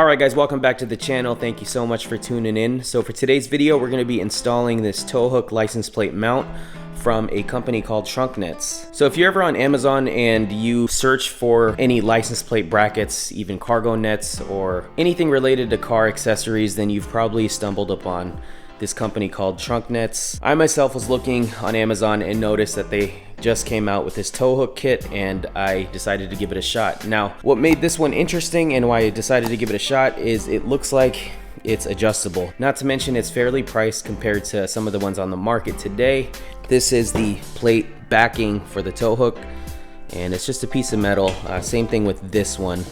Alright guys, welcome back to the channel. Thank you so much for tuning in. So for today's video, we're going to be installing this tow hook license plate mount from a company called TrunkNets. So if you're ever on Amazon and you search for any license plate brackets, even cargo nets or anything related to car accessories, then you've probably stumbled upon this company called TrunkNets. I myself was looking on Amazon and noticed that they just came out with this tow hook kit, and I decided to give it a shot. Now, what made this one interesting and why I decided to give it a shot is it looks like it's adjustable. Not to mention it's fairly priced compared to some of the ones on the market today. This is the plate backing for the tow hook, and it's just a piece of metal. Same thing with this one.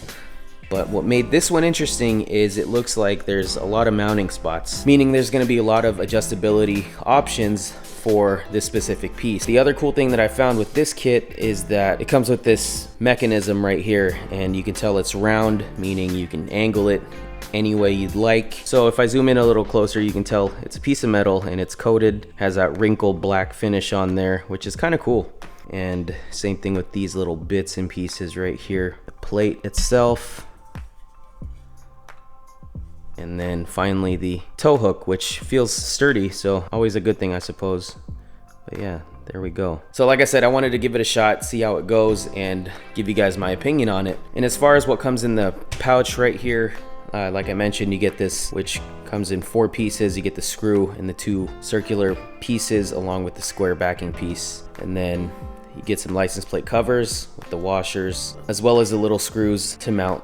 But what made this one interesting is it looks like there's a lot of mounting spots, meaning there's going to be a lot of adjustability options for this specific piece. The other cool thing that I found with this kit is that it comes with this mechanism right here, and you can tell it's round, meaning you can angle it any way you'd like. So if I zoom in a little closer, you can tell it's a piece of metal and it's coated, has that wrinkled black finish on there, which is kind of cool. And same thing with these little bits and pieces right here. The plate itself, and then finally the tow hook, which feels sturdy, so always a good thing, I suppose. But yeah, there we go. So like I said, I wanted to give it a shot, see how it goes, and give you guys my opinion on it. And as far as what comes in the pouch right here, like I mentioned, you get this, which comes in 4 pieces. You get the screw and the 2 circular pieces along with the square backing piece. And then you get some license plate covers with the washers, as well as the little screws to mount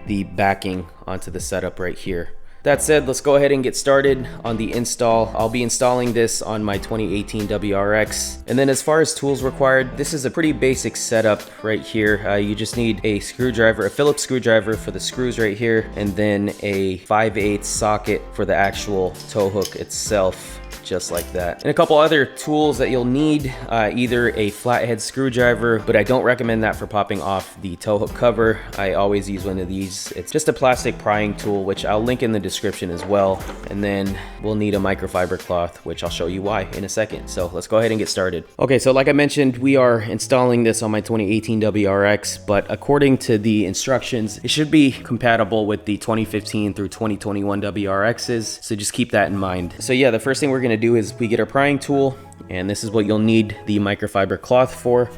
the backing onto the setup right here. That said, let's go ahead and get started on the install. I'll be installing this on my 2018 WRX. And then as far as tools required, this is a pretty basic setup right here. You just need a screwdriver, a Phillips screwdriver for the screws right here, and then a 5/8 socket for the actual tow hook itself, just like that. And a couple other tools that you'll need, either a flathead screwdriver, but I don't recommend that for popping off the tow hook cover. I always use one of these. It's just a plastic prying tool, which I'll link in the description as well. And then we'll need a microfiber cloth, which I'll show you why in a second. So let's go ahead and get started. Okay, so like I mentioned, we are installing this on my 2018 WRX, but according to the instructions, it should be compatible with the 2015 through 2021 WRXs. So just keep that in mind. So yeah, the first thing we're gonna do is we get our prying tool, and this is what you'll need the microfiber cloth for.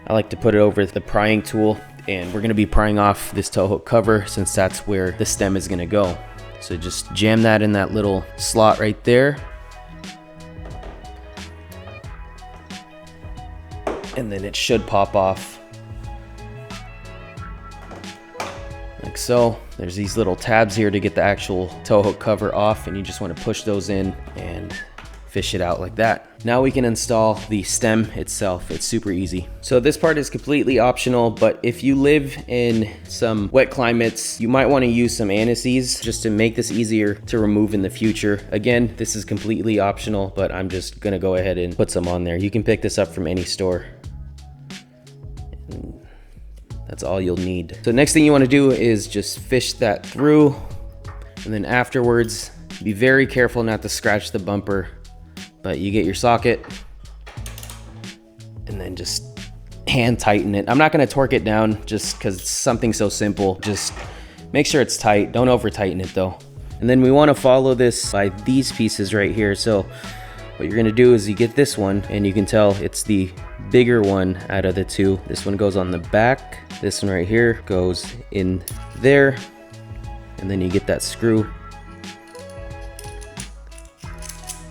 I like to put it over the prying tool, and we're going to be prying off this tow hook cover since that's where the stem is going to go. So just jam that in that little slot right there, and then it should pop off like so. There's these little tabs here to get the actual tow hook cover off, and you just want to push those in and fish it out like that. Now we can install the stem itself. It's super easy. So this part is completely optional, but if you live in some wet climates, you might want to use some anise just to make this easier to remove in the future. Again, this is completely optional, but I'm just gonna go ahead and put some on there. You can pick this up from any store. That's all you'll need. So next thing you want to do is just fish that through, and then afterwards, be very careful not to scratch the bumper, but you get your socket and then just hand tighten it. I'm not going to torque it down just because it's something so simple. Just make sure it's tight. Don't over tighten it though. And then we want to follow this by these pieces right here. So what you're going to do is you get this one, and you can tell it's the bigger one out of the two. This one goes on the back. This one right here goes in there, and then you get that screw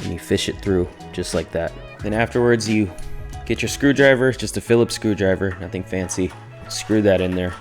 and you fish it through just like that. Then afterwards you get your screwdriver, just a Phillips screwdriver, nothing fancy. Screw that in there.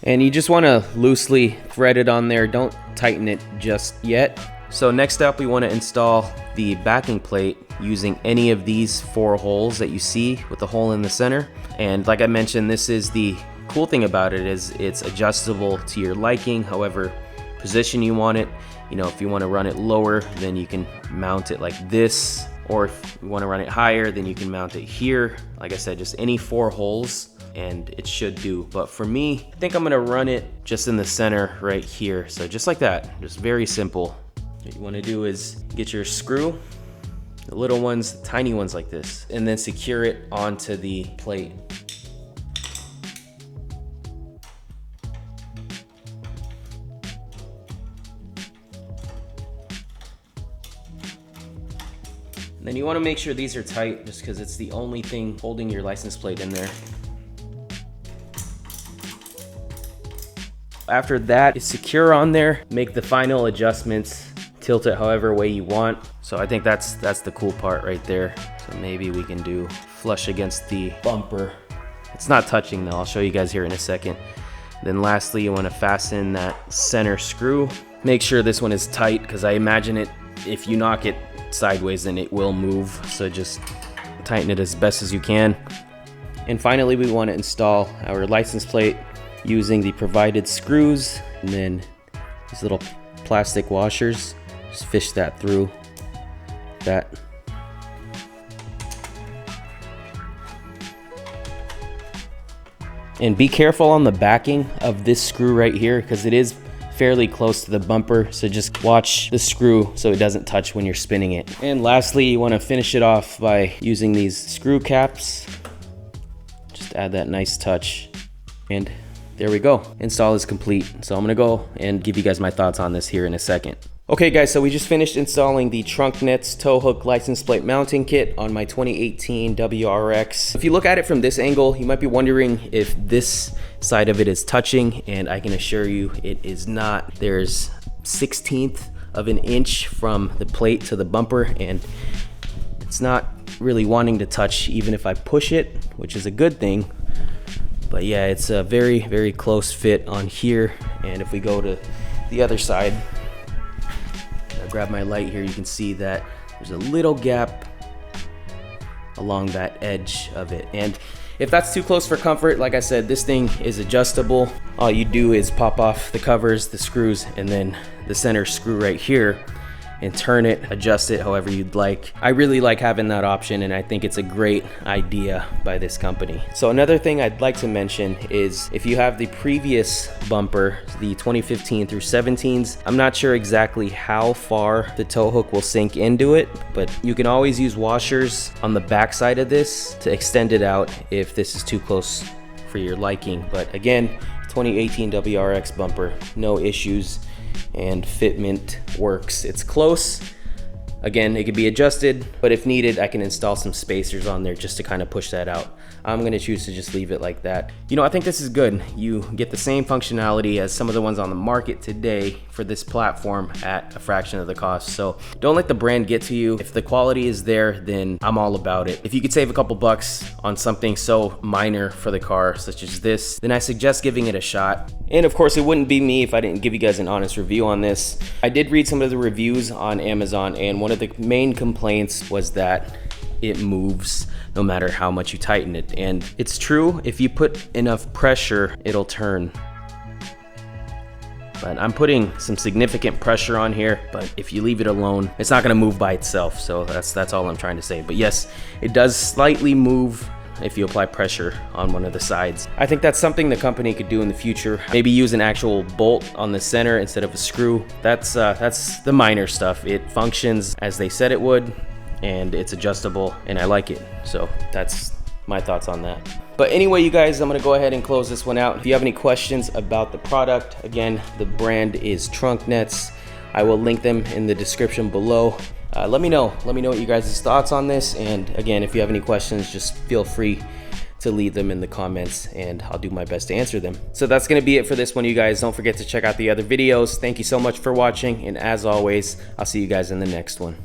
And you just want to loosely thread it on there. Don't tighten it just yet. So next up, we want to install the backing plate using any of these 4 holes that you see with the hole in the center. And like I mentioned, this is the cool thing about it, is it's adjustable to your liking, however position you want it. You know, if you want to run it lower, then you can mount it like this, or if you want to run it higher, then you can mount it here. Like I said, just any 4 holes and it should do. But for me, I think I'm gonna run it just in the center right here. So just like that, just very simple. What you want to do is get your screw, the little ones, the tiny ones like this, and then secure it onto the plate. And then you want to make sure these are tight just because it's the only thing holding your license plate in there. After that is secure on there, make the final adjustments, tilt it however way you want. So I think that's the cool part right there. So maybe we can do flush against the bumper. It's not touching though, I'll show you guys here in a second. Then lastly, you want to fasten that center screw. Make sure this one is tight because I imagine it, if you knock it sideways, then it will move. So just tighten it as best as you can. And finally, we want to install our license plate using the provided screws and then these little plastic washers. Just fish that through that. And be careful on the backing of this screw right here because it is fairly close to the bumper, so just watch the screw so it doesn't touch when you're spinning it. And lastly, you want to finish it off by using these screw caps. Just add that nice touch, and there we go. Install is complete. So I'm gonna go and give you guys my thoughts on this here in a second. Okay guys, so we just finished installing the TrunkNets tow hook license plate mounting kit on my 2018 WRX. If you look at it from this angle, you might be wondering if this side of it is touching, and I can assure you it is not. There's 1/16 of an inch from the plate to the bumper, and it's not really wanting to touch even if I push it, which is a good thing. But yeah, it's a very, very close fit on here. And if we go to the other side, I grab my light here, you can see that there's a little gap along that edge of it. And if that's too close for comfort, like I said, this thing is adjustable. All you do is pop off the covers, the screws, and then the center screw right here, and turn it, adjust it however you'd like. I really like having that option, and I think it's a great idea by this company. So another thing I'd like to mention is if you have the previous bumper, the 2015 through 17s, I'm not sure exactly how far the tow hook will sink into it, but you can always use washers on the back side of this to extend it out if this is too close for your liking. But again, 2018 WRX bumper, no issues, and fitment works. It's close. Again, it could be adjusted, but if needed, I can install some spacers on there just to kind of push that out. I'm gonna choose to just leave it like that. You know, I think this is good. You get the same functionality as some of the ones on the market today for this platform at a fraction of the cost. So don't let the brand get to you. If the quality is there, then I'm all about it. If you could save a couple bucks on something so minor for the car, such as this, then I suggest giving it a shot. And of course, it wouldn't be me if I didn't give you guys an honest review on this. I did read some of the reviews on Amazon, and one of the main complaints was that it moves no matter how much you tighten it. And it's true, if you put enough pressure, it'll turn. But I'm putting some significant pressure on here, but if you leave it alone, it's not gonna move by itself. So that's all I'm trying to say. But yes, it does slightly move if you apply pressure on one of the sides. I think that's something the company could do in the future. Maybe use an actual bolt on the center instead of a screw. That's the minor stuff. It functions as they said it would, and it's adjustable, and I like it. So that's my thoughts on that. But anyway, you guys, I'm gonna go ahead and close this one out. If you have any questions about the product, again, the brand is TrunkNets. I will link them in the description below. Let me know what you guys' thoughts on this. And again, if you have any questions, just feel free to leave them in the comments and I'll do my best to answer them. So that's gonna be it for this one, you guys. Don't forget to check out the other videos. Thank you so much for watching. And as always, I'll see you guys in the next one.